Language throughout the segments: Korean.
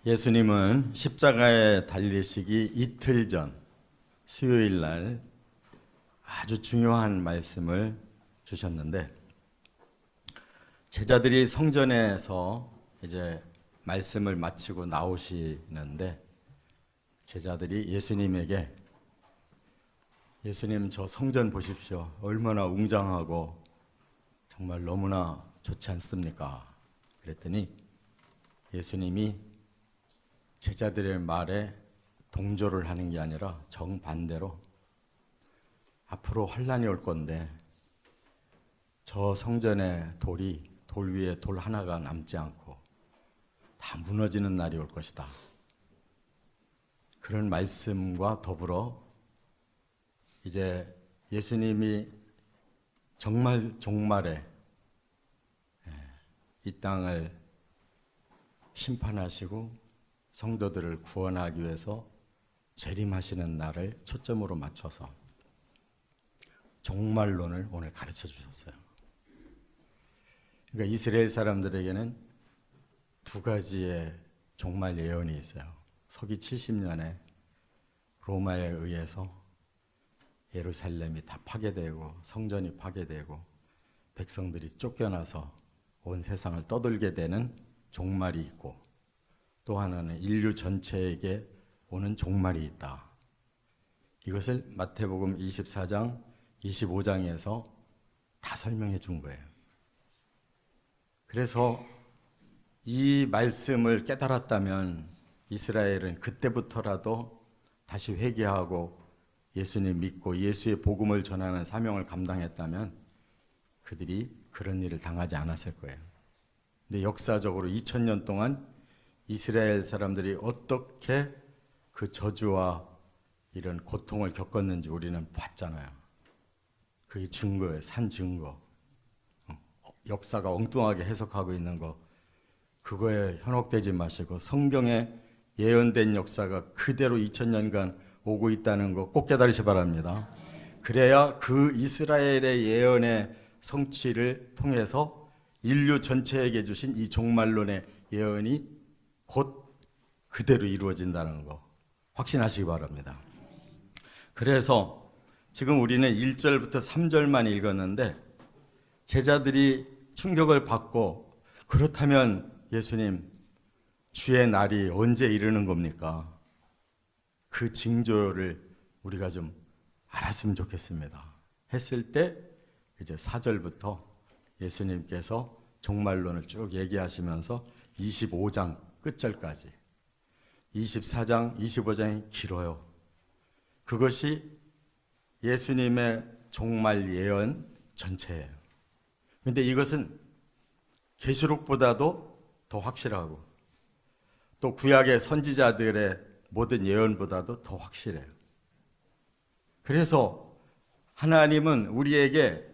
예수님은 십자가에 달리시기 이틀 전 수요일 날 아주 중요한 말씀을 주셨는데, 제자들이 성전에서 이제 말씀을 마치고 나오시는데 제자들이 예수님에게 예수님 저 성전 보십시오. 얼마나 웅장하고 정말 너무나 좋지 않습니까? 그랬더니 예수님이 제자들의 말에 동조를 하는 게 아니라 정반대로 앞으로 환란이 올 건데 저 성전의 돌 위에 돌 하나가 남지 않고 다 무너지는 날이 올 것이다. 그런 말씀과 더불어 이제 예수님이 정말 종말에 이 땅을 심판하시고 성도들을 구원하기 위해서 재림하시는 날을 초점으로 맞춰서 종말론을 오늘 가르쳐 주셨어요. 그러니까 이스라엘 사람들에게는 두 가지의 종말 예언이 있어요. 서기 70년에 로마에 의해서 예루살렘이 다 파괴되고 성전이 파괴되고 백성들이 쫓겨나서 온 세상을 떠돌게 되는 종말이 있고, 또 하나는 인류 전체에게 오는 종말이 있다. 이것을 마태복음 24장, 25장에서 다 설명해 준 거예요. 그래서 이 말씀을 깨달았다면 이스라엘은 그때부터라도 다시 회개하고 예수님 믿고 예수의 복음을 전하는 사명을 감당했다면 그들이 그런 일을 당하지 않았을 거예요. 근데 역사적으로 2000년 동안 이스라엘 사람들이 어떻게 그 저주와 이런 고통을 겪었는지 우리는 봤잖아요. 그게 증거예요. 산 증거. 역사가 엉뚱하게 해석하고 있는 거, 그거에 현혹되지 마시고 성경에 예언된 역사가 그대로 2000년간 오고 있다는 거 꼭 깨달으시 바랍니다. 그래야 그 이스라엘의 예언의 성취를 통해서 인류 전체에게 주신 이 종말론의 예언이 곧 그대로 이루어진다는 거 확신하시기 바랍니다. 그래서 지금 우리는 1절부터 3절만 읽었는데 제자들이 충격을 받고, 그렇다면 예수님 주의 날이 언제 이르는 겁니까? 그 징조를 우리가 좀 알았으면 좋겠습니다 했을 때 이제 4절부터 예수님께서 종말론을 쭉 얘기하시면서 25장 끝절까지 24장, 25장이 길어요. 그것이 예수님의 종말 예언 전체예요. 그런데 이것은 계시록보다도 더 확실하고 또 구약의 선지자들의 모든 예언보다도 더 확실해요. 그래서 하나님은 우리에게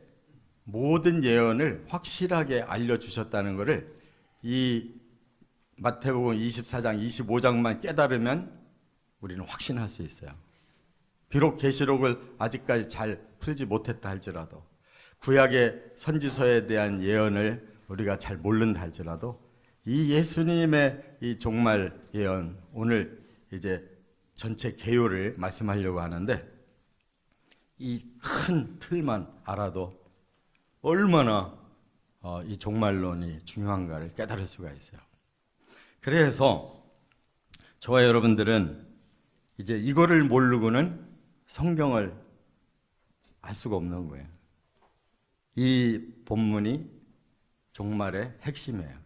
모든 예언을 확실하게 알려주셨다는 것을 이 마태복음 24장, 25장만 깨달으면 우리는 확신할 수 있어요. 비록 계시록을 아직까지 잘 풀지 못했다 할지라도, 구약의 선지서에 대한 예언을 우리가 잘 모른다 할지라도, 이 예수님의 이 종말 예언, 오늘 이제 전체 개요를 말씀하려고 하는데, 이 큰 틀만 알아도 얼마나 이 종말론이 중요한가를 깨달을 수가 있어요. 그래서 저와 여러분들은 이제 이거를 모르고는 성경을 알 수가 없는 거예요. 이 본문이 종말의 핵심이에요.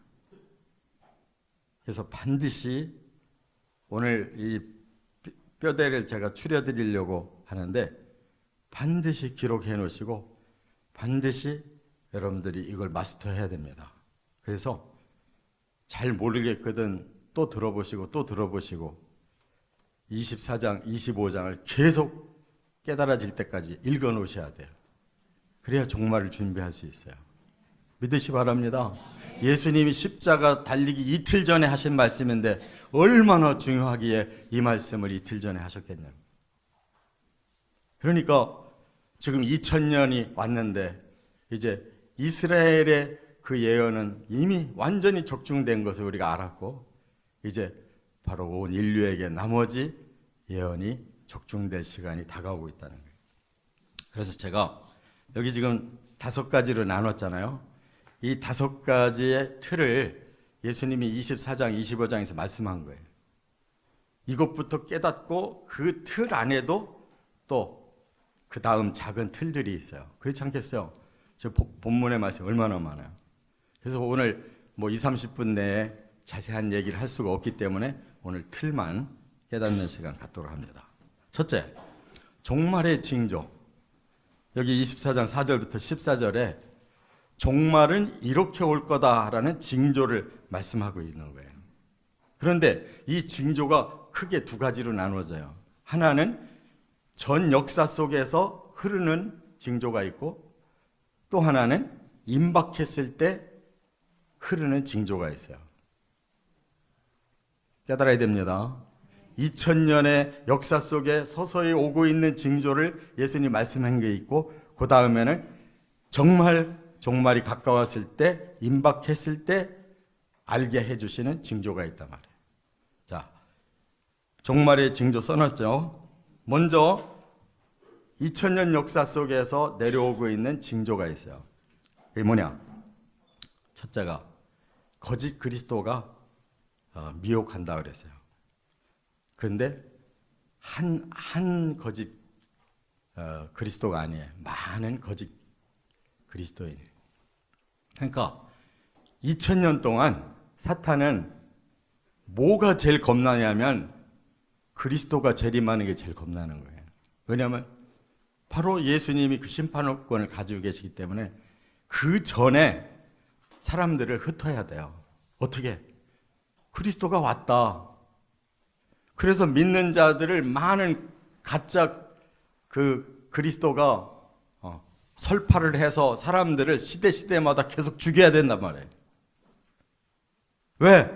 그래서 반드시 오늘 이 뼈대를 제가 추려드리려고 하는데 반드시 기록해 놓으시고 반드시 여러분들이 이걸 마스터해야 됩니다. 그래서 잘 모르겠거든 또 들어보시고 또 들어보시고 24장, 25장을 계속 깨달아질 때까지 읽어 놓으셔야 돼요. 그래야 종말을 준비할 수 있어요. 믿으시 바랍니다. 예수님이 십자가 달리기 이틀 전에 하신 말씀인데 얼마나 중요하기에 이 말씀을 이틀 전에 하셨겠냐고. 그러니까 지금 2000년이 왔는데 이제 이스라엘의 그 예언은 이미 완전히 적중된 것을 우리가 알았고, 이제 바로 온 인류에게 나머지 예언이 적중될 시간이 다가오고 있다는 거예요. 그래서 제가 여기 지금 5가지로 나눴잖아요. 이 5가지의 틀을 예수님이 24장, 25장에서 말씀한 거예요. 이것부터 깨닫고 그 틀 안에도 또 그 다음 작은 틀들이 있어요. 그렇지 않겠어요? 저 본문의 말씀 얼마나 많아요. 그래서 오늘 뭐 20, 30분 내에 자세한 얘기를 할 수가 없기 때문에 오늘 틀만 깨닫는 시간 갖도록 합니다. 첫째, 종말의 징조. 여기 24장 4절부터 14절에 종말은 이렇게 올 거다라는 징조를 말씀하고 있는 거예요. 그런데 이 징조가 크게 2가지로 나눠져요. 하나는 전 역사 속에서 흐르는 징조가 있고, 또 하나는 임박했을 때 흐르는 징조가 있어요. 깨달아야 됩니다. 2000년의 역사 속에 서서히 오고 있는 징조를 예수님이 말씀한 게 있고, 그 다음에는 종말이 가까웠을 때, 임박했을 때 알게 해주시는 징조가 있단 말이에요. 자, 종말의 징조 써놨죠. 먼저 2000년 역사 속에서 내려오고 있는 징조가 있어요. 그게 뭐냐? 첫째가 거짓 그리스도가 미혹한다 그랬어요. 그런데 한 거짓 그리스도가 아니에요. 많은 거짓 그리스도인이에요. 그러니까 2000년 동안 사탄은 뭐가 제일 겁나냐면 그리스도가 재림하는 게 제일 겁나는 거예요. 왜냐하면 바로 예수님이 그 심판권을 가지고 계시기 때문에 그 전에 사람들을 흩어야 돼요. 어떻게? 그리스도가 왔다. 그래서 믿는 자들을 많은 가짜 그 그리스도가 설파를 해서 사람들을 시대마다 계속 죽여야 된단 말이에요. 왜?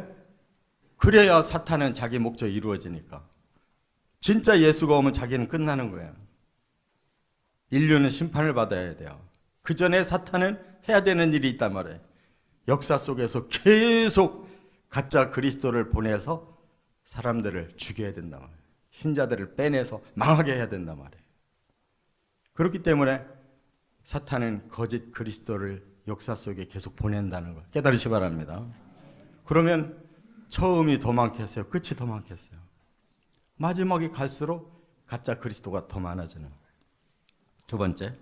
그래야 사탄은 자기 목적이 이루어지니까. 진짜 예수가 오면 자기는 끝나는 거예요. 인류는 심판을 받아야 돼요. 그 전에 사탄은 해야 되는 일이 있단 말이에요. 역사 속에서 계속 가짜 그리스도를 보내서 사람들을 죽여야 된단 말이에요. 신자들을 빼내서 망하게 해야 된단 말이에요. 그렇기 때문에 사탄은 거짓 그리스도를 역사 속에 계속 보낸다는 걸 깨달으시 바랍니다. 그러면 처음이 더 많겠어요? 끝이 더 많겠어요? 마지막에 갈수록 가짜 그리스도가 더 많아지는 거예요. 2번째,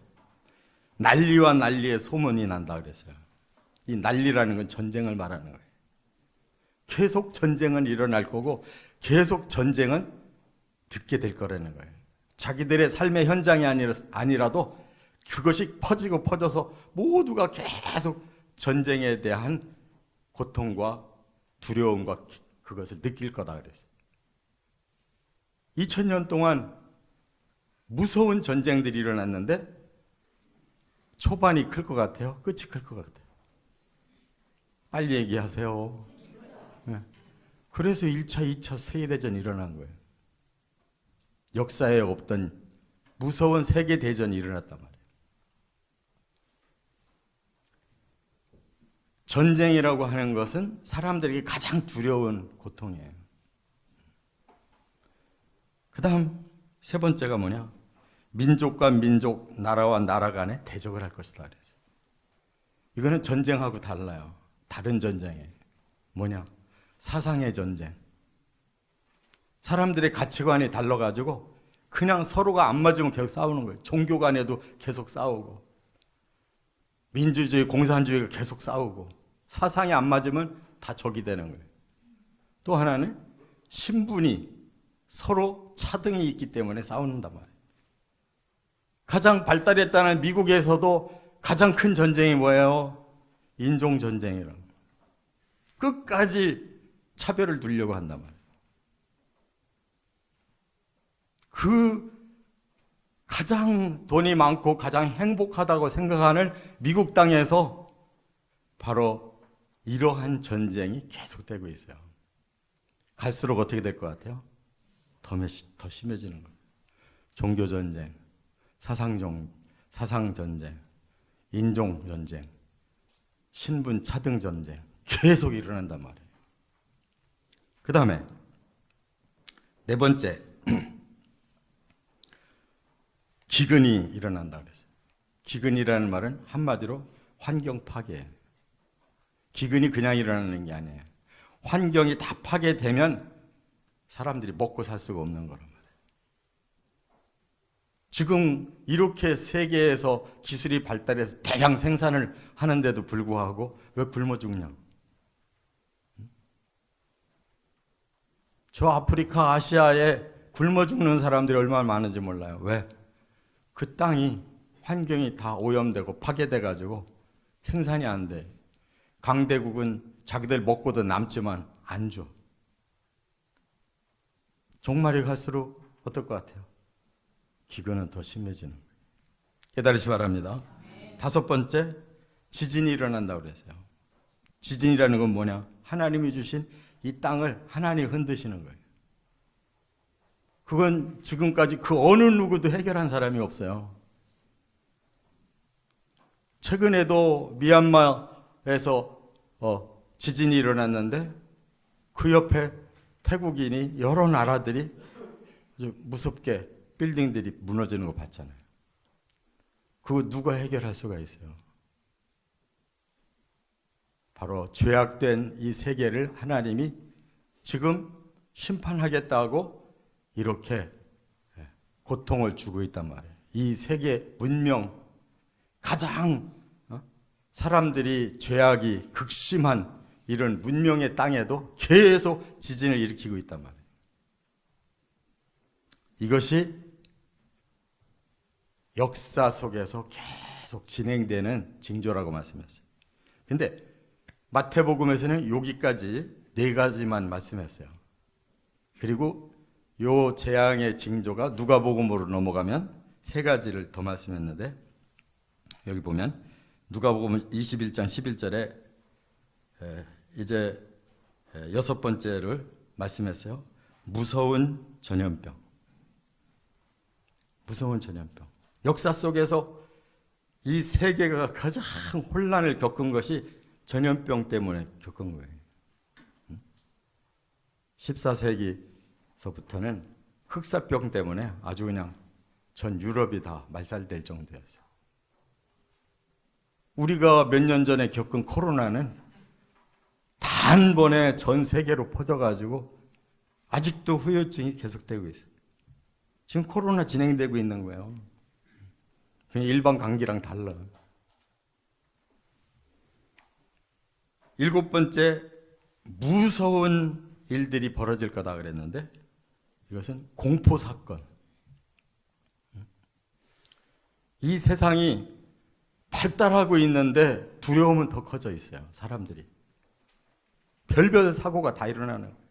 난리와 난리의 소문이 난다 그랬어요. 이 난리라는 건 전쟁을 말하는 거예요. 계속 전쟁은 일어날 거고 계속 전쟁은 듣게 될 거라는 거예요. 자기들의 삶의 현장이 아니라도 그것이 퍼지고 퍼져서 모두가 계속 전쟁에 대한 고통과 두려움과 그것을 느낄 거다 그랬어요. 2000년 동안 무서운 전쟁들이 일어났는데 초반이 클 것 같아요? 끝이 클 것 같아요? 빨리 얘기하세요. 네. 그래서 1차, 2차 세계대전이 일어난 거예요. 역사에 없던 무서운 세계대전이 일어났단 말이에요. 전쟁이라고 하는 것은 사람들에게 가장 두려운 고통이에요. 그 다음 3번째가 뭐냐? 민족과 민족, 나라와 나라 간에 대적을 할 것이다 그랬어요. 이거는 전쟁하고 달라요. 다른 전쟁이에요. 뭐냐? 사상의 전쟁. 사람들의 가치관이 달라가지고 그냥 서로가 안 맞으면 계속 싸우는 거예요. 종교 간에도 계속 싸우고 민주주의, 공산주의가 계속 싸우고 사상이 안 맞으면 다 적이 되는 거예요. 또 하나는 신분이 서로 차등이 있기 때문에 싸우는단 말이에요. 가장 발달했다는 미국에서도 가장 큰 전쟁이 뭐예요? 인종전쟁이라는 거예요. 끝까지 차별을 두려고 한단 말이에요. 그 가장 돈이 많고 가장 행복하다고 생각하는 미국 땅에서 바로 이러한 전쟁이 계속되고 있어요. 갈수록 어떻게 될 것 같아요? 더 심해지는 거예요. 종교전쟁, 사상전쟁, 인종전쟁, 신분 차등전쟁 계속 일어난단 말이에요. 그 다음에 네 번째, 기근이 일어난다 그랬어요. 기근이라는 말은 한마디로 환경 파괴예요. 기근이 그냥 일어나는 게 아니에요. 환경이 다 파괴되면 사람들이 먹고 살 수가 없는 거란 말이에요. 지금 이렇게 세계에서 기술이 발달해서 대량 생산을 하는데도 불구하고 왜 굶어 죽냐고. 저 아프리카, 아시아에 굶어 죽는 사람들이 얼마나 많은지 몰라요. 왜? 그 땅이 환경이 다 오염되고 파괴돼 가지고 생산이 안 돼. 강대국은 자기들 먹고도 남지만 안 줘. 종말이 갈수록 어떨 것 같아요? 기근은 더 심해지는 거예요. 깨달으시 바랍니다. 다섯 번째, 지진이 일어난다고 그랬어요. 지진이라는 건 뭐냐? 하나님이 주신 이 땅을 하나님이 흔드시는 거예요. 그건 지금까지 그 어느 누구도 해결한 사람이 없어요. 최근에도 미얀마에서 지진이 일어났는데 그 옆에 태국인이 여러 나라들이 아주 무섭게 빌딩들이 무너지는 거 봤잖아요. 그거 누가 해결할 수가 있어요? 바로 죄악된 이 세계를 하나님이 지금 심판하겠다고 이렇게 고통을 주고 있단 말이에요. 이 세계 문명, 가장 사람들이 죄악이 극심한 이런 문명의 땅에도 계속 지진을 일으키고 있단 말이에요. 이것이 역사 속에서 계속 진행되는 징조라고 말씀했어요. 근데 마태복음에서는 여기까지 4가지만 말씀했어요. 그리고 요 재앙의 징조가 누가복음으로 넘어가면 3가지를 더 말씀했는데, 여기 보면 누가복음 21장 11절에 이제 6번째를 말씀했어요. 무서운 전염병. 무서운 전염병. 역사 속에서 이 세계가 가장 혼란을 겪은 것이 전염병 때문에 겪은 거예요. 14세기서부터는 흑사병 때문에 아주 그냥 전 유럽이 다 말살될 정도였어요. 우리가 몇 년 전에 겪은 코로나는 단번에 전 세계로 퍼져가지고 아직도 후유증이 계속되고 있어요. 지금 코로나 진행되고 있는 거예요. 그냥 일반 감기랑 달라. 7번째, 무서운 일들이 벌어질 거다 그랬는데 이것은 공포사건. 이 세상이 발달하고 있는데 두려움은 더 커져 있어요. 사람들이. 별별 사고가 다 일어나는 거예요.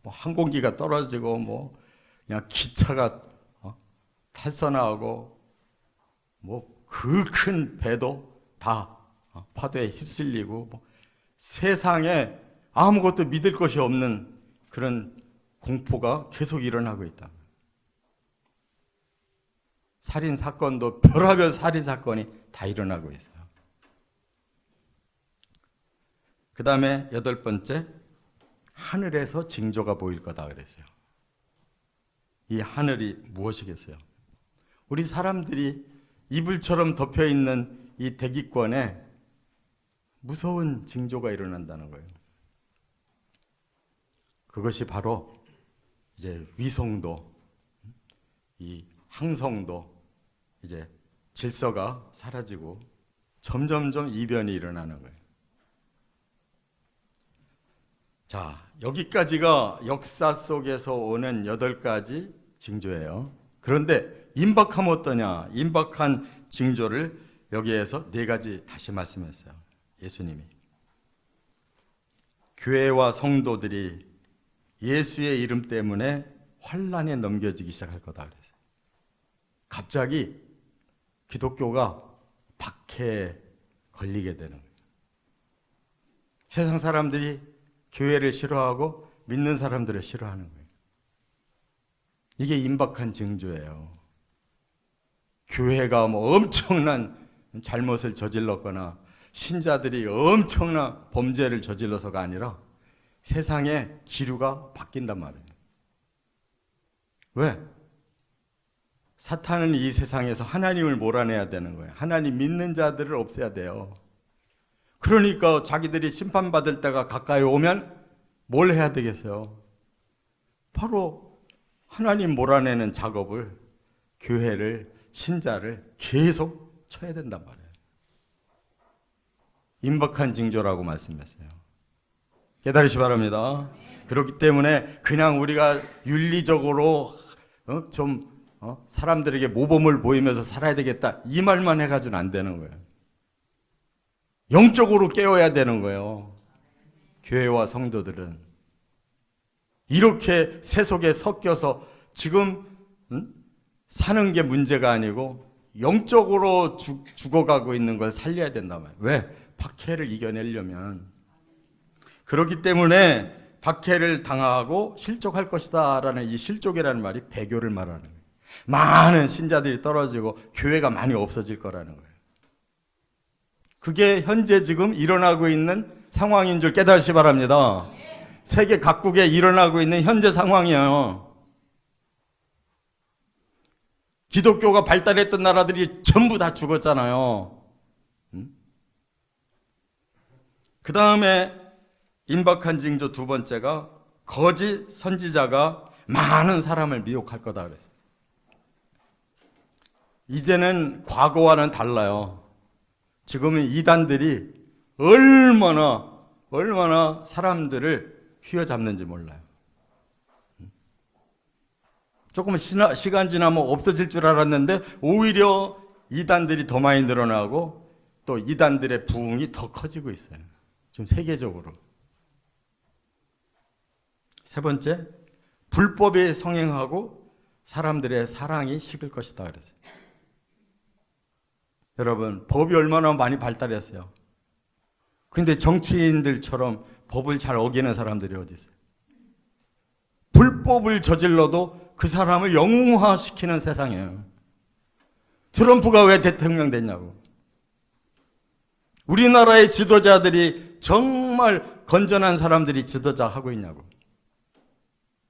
뭐 항공기가 떨어지고 뭐 그냥 기차가 탈선하고 뭐 그 큰 배도 다 파도에 휩쓸리고 뭐 세상에 아무것도 믿을 것이 없는 그런 공포가 계속 일어나고 있다. 살인 사건도 별하별 살인 사건이 다 일어나고 있어요. 그 다음에 8번째, 하늘에서 징조가 보일 거다 그랬어요. 이 하늘이 무엇이겠어요? 우리 사람들이 이불처럼 덮여 있는 이 대기권에 무서운 징조가 일어난다는 거예요. 그것이 바로 이제 위성도, 이 항성도 이제 질서가 사라지고 점점점 이변이 일어나는 거예요. 자, 여기까지가 역사 속에서 오는 8가지 징조예요. 그런데 임박하면 어떠냐? 임박한 징조를 여기에서 4가지 다시 말씀했어요. 예수님이. 교회와 성도들이 예수의 이름 때문에 환난에 넘겨지기 시작할 거다 그랬어요. 갑자기 기독교가 박해에 걸리게 되는 거예요. 세상 사람들이 교회를 싫어하고 믿는 사람들을 싫어하는 거예요. 이게 임박한 징조예요. 교회가 뭐 엄청난 잘못을 저질렀거나 신자들이 엄청난 범죄를 저질러서가 아니라 세상의 기류가 바뀐단 말이에요. 왜? 사탄은 이 세상에서 하나님을 몰아내야 되는 거예요. 하나님 믿는 자들을 없애야 돼요. 그러니까 자기들이 심판받을 때가 가까이 오면 뭘 해야 되겠어요? 바로 하나님 몰아내는 작업을, 교회를, 신자를 계속 쳐야 된단 말이에요. 임박한 징조라고 말씀했어요. 깨달으시 바랍니다. 그렇기 때문에 그냥 우리가 윤리적으로 사람들에게 모범을 보이면서 살아야 되겠다 이 말만 해가지고는 안 되는 거예요. 영적으로 깨어야 되는 거예요. 교회와 성도들은 이렇게 세속에 섞여서 지금 사는 게 문제가 아니고 영적으로 죽어가고 있는 걸 살려야 된단 말이에요. 왜? 박해를 이겨내려면. 그렇기 때문에 박해를 당하고 실족할 것이다 라는 이 실족이라는 말이 배교를 말하는 거예요. 많은 신자들이 떨어지고 교회가 많이 없어질 거라는 거예요. 그게 현재 지금 일어나고 있는 상황인 줄 깨달으시 바랍니다. 세계 각국에 일어나고 있는 현재 상황이에요. 기독교가 발달했던 나라들이 전부 다 죽었잖아요. 그 다음에 임박한 징조 두 번째가 거짓 선지자가 많은 사람을 미혹할 거다 그랬어요. 이제는 과거와는 달라요. 지금은 이단들이 얼마나 사람들을 휘어잡는지 몰라요. 조금 시간 지나면 없어질 줄 알았는데 오히려 이단들이 더 많이 늘어나고 또 이단들의 부흥이 더 커지고 있어요. 지금 세계적으로. 세 번째, 불법에 성행하고 사람들의 사랑이 식을 것이다 그랬어요. 여러분, 법이 얼마나 많이 발달했어요. 근데 정치인들처럼 법을 잘 어기는 사람들이 어디 있어요? 불법을 저질러도 그 사람을 영웅화시키는 세상이에요. 트럼프가 왜 대통령 됐냐고. 우리나라의 지도자들이 정말 건전한 사람들이 지도자 하고 있냐고.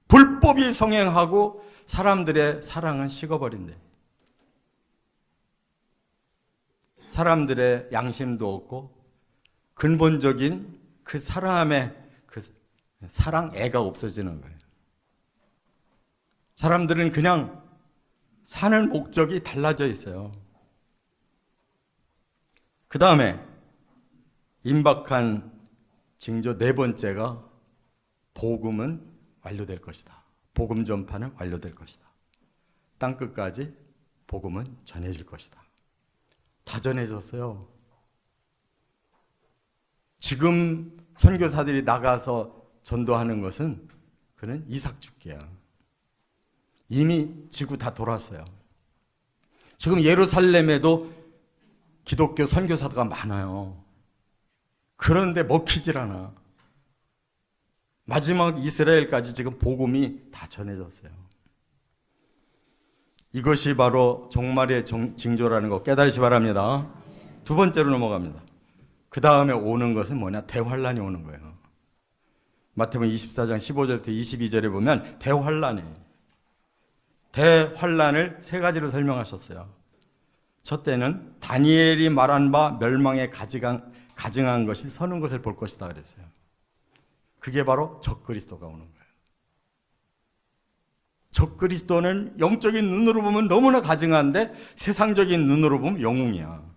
불법이 성행하고 사람들의 사랑은 식어버린대. 사람들의 양심도 없고 근본적인 그 사람의 그 사랑 애가 없어지는 거예요. 사람들은 그냥 사는 목적이 달라져 있어요. 그 다음에 임박한 징조 네 번째가 복음은 완료될 것이다. 복음 전파는 완료될 것이다. 땅끝까지 복음은 전해질 것이다. 다 전해졌어요. 지금 선교사들이 나가서 전도하는 것은 그는 이삭죽기야. 이미 지구 다 돌았어요. 지금 예루살렘에도 기독교 선교사가 많아요. 그런데 먹히질 않아. 마지막 이스라엘까지 지금 복음이 다 전해졌어요. 이것이 바로 종말의 징조라는 거 깨달으시 바랍니다. 두 번째로 넘어갑니다. 그 다음에 오는 것은 뭐냐? 대환란이 오는 거예요. 마태복음 24장 15절부터 22절에 보면 대환란을 세 가지로 설명하셨어요. 첫째는 다니엘이 말한 바 멸망에 가증한 것이 서는 것을 볼 것이다 그랬어요. 그게 바로 적그리스도가 오는 거예요. 적그리스도는 영적인 눈으로 보면 너무나 가증한데 세상적인 눈으로 보면 영웅이야.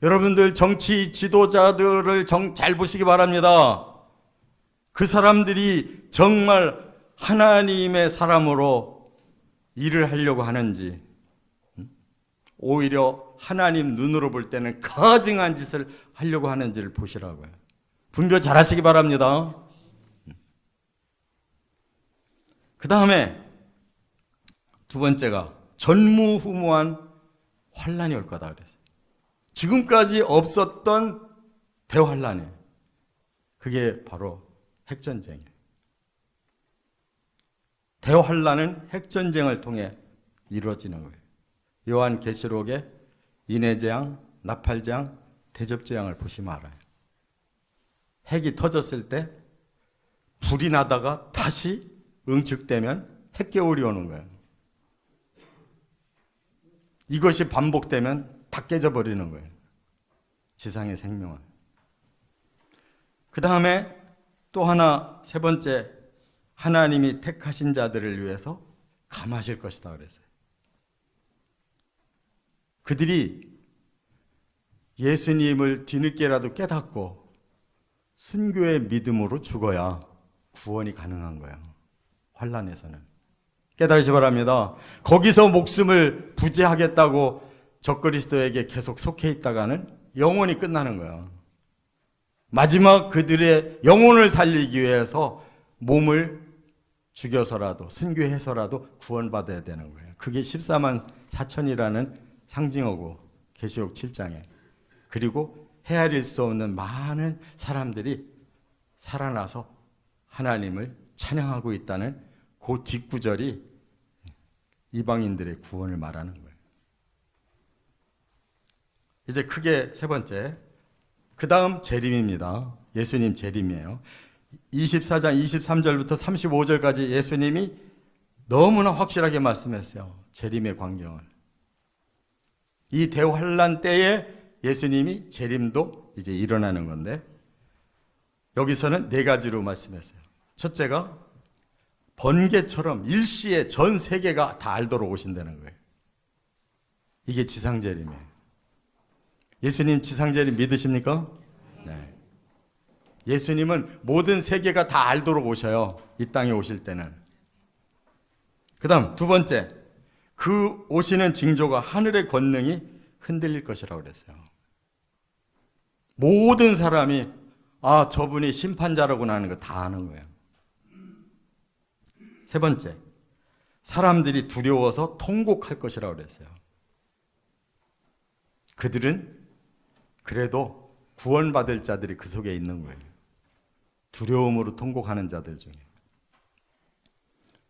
여러분들 정치 지도자들을 잘 보시기 바랍니다. 그 사람들이 정말 하나님의 사람으로 일을 하려고 하는지 오히려 하나님 눈으로 볼 때는 가증한 짓을 하려고 하는지를 보시라고요. 분별 잘 하시기 바랍니다. 그 다음에 두 번째가 전무후무한 환란이 올 거다 그랬어요. 지금까지 없었던 대환란이 그게 바로 핵전쟁이에요. 대환란은 핵전쟁을 통해 이루어지는 거예요. 요한계시록에 인해재앙, 나팔재앙, 대접재앙을 보시면 알아요. 핵이 터졌을 때 불이 나다가 다시 응축되면 핵겨울이 오는 거예요. 이것이 반복되면 다 깨져버리는 거예요. 지상의 생명은. 그 다음에 또 하나, 세 번째, 하나님이 택하신 자들을 위해서 감하실 것이다 그랬어요. 그들이 예수님을 뒤늦게라도 깨닫고 순교의 믿음으로 죽어야 구원이 가능한 거예요. 환난에서는. 깨달으시 바랍니다. 거기서 목숨을 부지하겠다고 적그리스도에게 계속 속해 있다가는 영원히 끝나는 거예요. 마지막 그들의 영혼을 살리기 위해서 몸을 죽여서라도 순교해서라도 구원받아야 되는 거예요. 그게 14만 4천이라는 상징어고 계시록 7장에. 그리고 헤아릴 수 없는 많은 사람들이 살아나서 하나님을 찬양하고 있다는 그 뒷구절이 이방인들의 구원을 말하는 거예요. 이제 크게 세 번째, 그 다음 재림입니다. 예수님 재림이에요. 24장 23절부터 35절까지 예수님이 너무나 확실하게 말씀했어요. 재림의 광경을. 이 대환란 때에 예수님이 재림도 이제 일어나는 건데, 여기서는 네 가지로 말씀했어요. 첫째가 번개처럼 일시에 전 세계가 다 알도록 오신다는 거예요. 이게 지상재림이에요. 예수님 지상재림 믿으십니까? 네. 예수님은 모든 세계가 다 알도록 오셔요. 이 땅에 오실 때는. 그 다음 두 번째, 그 오시는 징조가 하늘의 권능이 흔들릴 것이라고 그랬어요. 모든 사람이 저분이 심판자라고 하는 거 다 아는 거예요. 세 번째, 사람들이 두려워서 통곡할 것이라고 그랬어요. 그들은 그래도 구원받을 자들이 그 속에 있는 거예요. 두려움으로 통곡하는 자들 중에.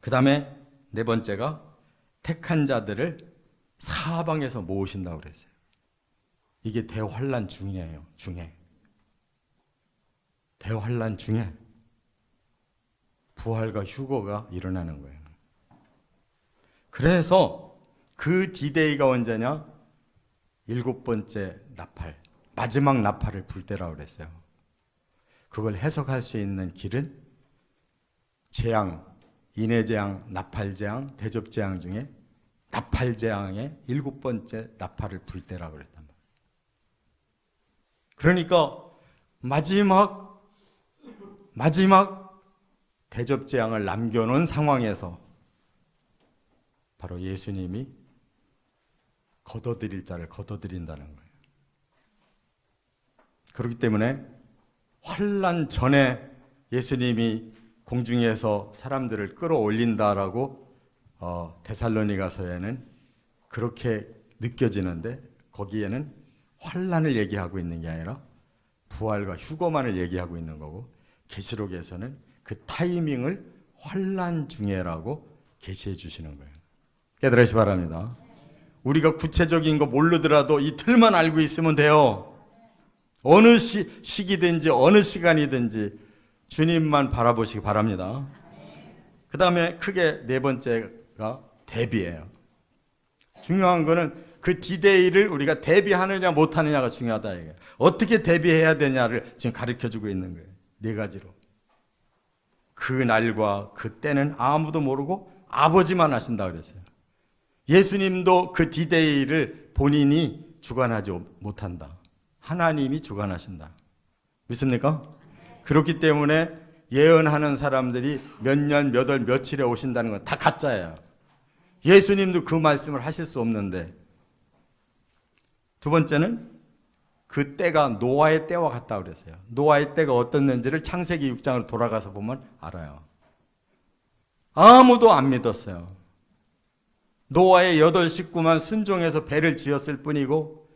그 다음에 네 번째가 택한 자들을 사방에서 모으신다고 그랬어요. 이게 대환란 중이에요. 대환란 중에 부활과 휴거가 일어나는 거예요. 그래서 그 디데이가 언제냐? 7번째 나팔, 마지막 나팔을 불 때라고 그랬어요. 그걸 해석할 수 있는 길은 재앙, 인해재앙, 나팔재앙, 대접재앙 중에 나팔재앙의 7번째 나팔을 불 때라고 그랬단 말이에요. 그러니까 마지막 대접재앙을 남겨놓은 상황에서 바로 예수님이 거둬들일 자를 거둬들인다는 거예요. 그렇기 때문에 환난 전에 예수님이 공중에서 사람들을 끌어올린다라고 데살로니가서에는 그렇게 느껴지는데, 거기에는 환난을 얘기하고 있는 게 아니라 부활과 휴거만을 얘기하고 있는 거고, 계시록에서는 그 타이밍을 환난 중에라고 계시해 주시는 거예요. 깨달으시 바랍니다. 우리가 구체적인 거 모르더라도 이 틀만 알고 있으면 돼요. 어느 시기든지 어느 시간이든지 주님만 바라보시기 바랍니다. 그 다음에 크게 네 번째가 대비예요. 중요한 거는 그 디데이를 우리가 대비하느냐 못하느냐가 중요하다. 이게. 어떻게 대비해야 되냐를 지금 가르쳐주고 있는 거예요. 네 가지로. 그 날과 그 때는 아무도 모르고 아버지만 아신다 그랬어요. 예수님도 그 디데이를 본인이 주관하지 못한다. 하나님이 주관하신다. 믿습니까? 그렇기 때문에 예언하는 사람들이 몇 년, 몇 월, 며칠에 오신다는 건 다 가짜예요. 예수님도 그 말씀을 하실 수 없는데. 두 번째는 그 때가 노아의 때와 같다고 그랬어요. 노아의 때가 어떻는지를 창세기 6장으로 돌아가서 보면 알아요. 아무도 안 믿었어요. 노아의 8 식구만 순종해서 배를 지었을 뿐이고,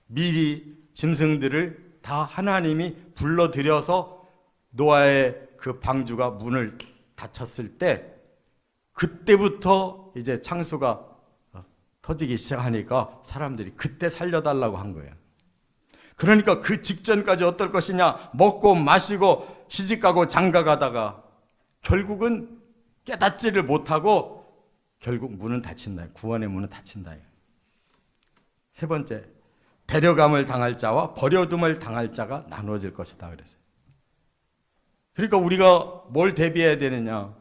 미리 짐승들을 다 하나님이 불러들여서 노아의 그 방주가 문을 닫혔을 때, 그때부터 이제 창수가 터지기 시작하니까 사람들이 그때 살려달라고 한 거예요. 그러니까 그 직전까지 어떨 것이냐, 먹고 마시고 시집가고 장가가다가 결국은 깨닫지를 못하고 결국 문은 닫힌다. 구원의 문은 닫힌다. 세 번째, 데려감을 당할 자와 버려둠을 당할 자가 나누어질 것이다 그랬어요. 그러니까 우리가 뭘 대비해야 되느냐?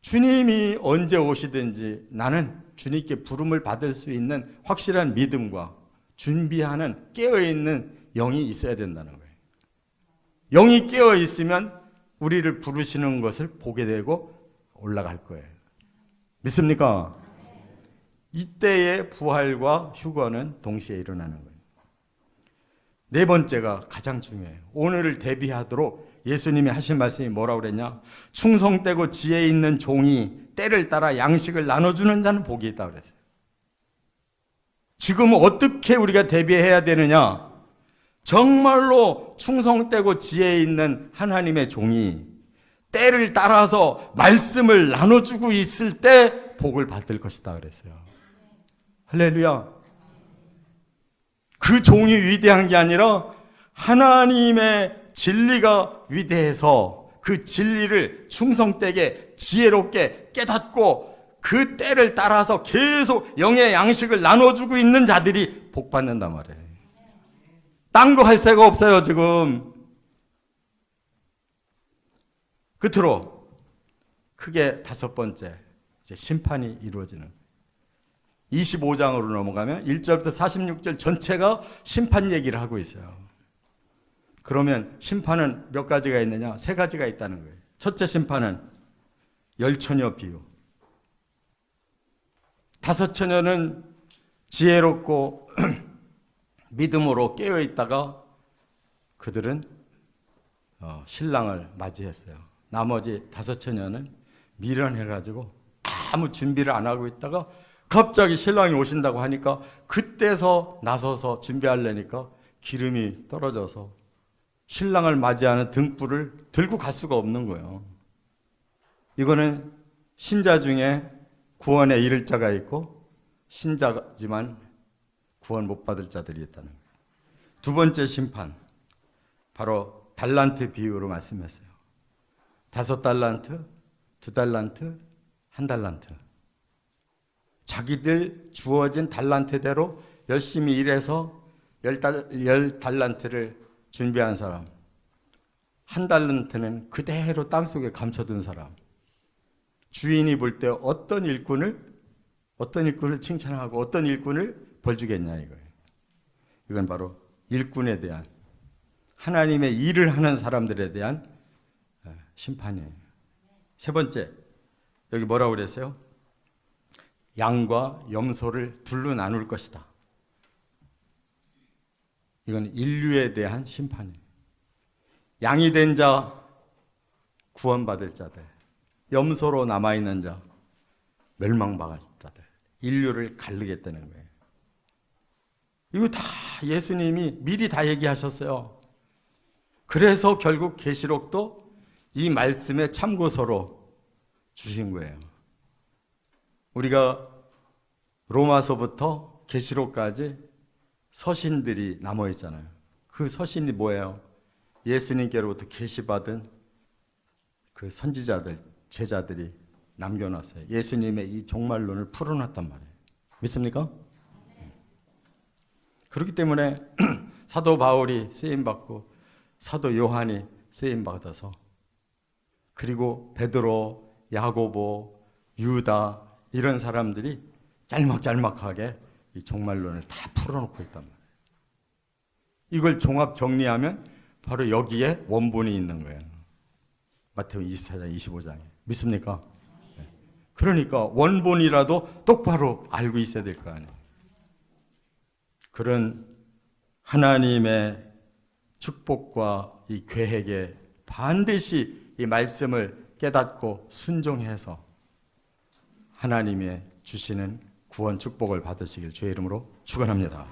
주님이 언제 오시든지 나는 주님께 부름을 받을 수 있는 확실한 믿음과 준비하는 깨어있는 영이 있어야 된다는 거예요. 영이 깨어있으면 우리를 부르시는 것을 보게 되고 올라갈 거예요. 믿습니까? 이때의 부활과 휴거는 동시에 일어나는 거예요. 네 번째가 가장 중요해요. 오늘을 대비하도록 예수님이 하신 말씀이 뭐라고 그랬냐? 충성되고 지혜 있는 종이 때를 따라 양식을 나눠주는 자는 복이 있다고 그랬어요. 지금 어떻게 우리가 대비해야 되느냐? 정말로 충성되고 지혜 있는 하나님의 종이 때를 따라서 말씀을 나눠주고 있을 때 복을 받을 것이다 그랬어요. 할렐루야. 그 종이 위대한 게 아니라 하나님의 진리가 위대해서 그 진리를 충성되게 지혜롭게 깨닫고 그 때를 따라서 계속 영의 양식을 나눠주고 있는 자들이 복 받는단 말이에요. 딴 거 할 새가 없어요 지금. 끝으로 크게 다섯 번째 이제 심판이 이루어지는 25장으로 넘어가면 1절부터 46절 전체가 심판 얘기를 하고 있어요. 그러면 심판은 몇 가지가 있느냐? 세 가지가 있다는 거예요. 첫째 심판은 열처녀 비유. 다섯 처녀는 지혜롭고 믿음으로 깨어있다가 그들은 신랑을 맞이했어요. 나머지 다섯 처녀는 미련해가지고 아무 준비를 안 하고 있다가 갑자기 신랑이 오신다고 하니까 그때서 나서서 준비하려니까 기름이 떨어져서 신랑을 맞이하는 등불을 들고 갈 수가 없는 거예요. 이거는 신자 중에 구원에 이를 자가 있고 신자지만 구원 못 받을 자들이 있다는 거예요. 두 번째 심판, 바로 달란트 비유로 말씀했어요. 5달란트, 2달란트, 1달란트. 자기들 주어진 달란트대로 열심히 일해서 10달란트를 준비한 사람, 1달란트는 그대로 땅속에 감춰둔 사람. 주인이 볼 때 어떤 일꾼을 칭찬하고 어떤 일꾼을 벌주겠냐 이거예요. 이건 바로 일꾼에 대한, 하나님의 일을 하는 사람들에 대한 심판이에요. 세 번째, 여기 뭐라고 그랬어요? 양과 염소를 둘로 나눌 것이다. 이건 인류에 대한 심판이에요. 양이 된 자, 구원받을 자들, 염소로 남아있는 자, 멸망받을 자들, 인류를 가르겠다는 거예요. 이거 다 예수님이 미리 다 얘기하셨어요. 그래서 결국 계시록도 이 말씀의 참고서로 주신 거예요. 우리가 로마서부터 계시록까지 서신들이 남아 있잖아요. 그 서신이 뭐예요? 예수님께로부터 계시받은 그 선지자들, 제자들이 남겨놨어요. 예수님의 이 종말론을 풀어놨단 말이에요. 믿습니까? 그렇기 때문에 사도 바울이 쓰임받고 사도 요한이 쓰임받아서, 그리고 베드로, 야고보, 유다 이런 사람들이 짤막짤막하게 이 종말론을 다 풀어놓고 있단 말이에요. 이걸 종합 정리하면 바로 여기에 원본이 있는 거예요. 마태복음 24장, 25장에. 믿습니까? 그러니까 원본이라도 똑바로 알고 있어야 될 거 아니에요. 그런 하나님의 축복과 이 계획에 반드시 이 말씀을 깨닫고 순종해서 하나님의 주시는 구원 축복을 받으시길 주의 이름으로 축원합니다.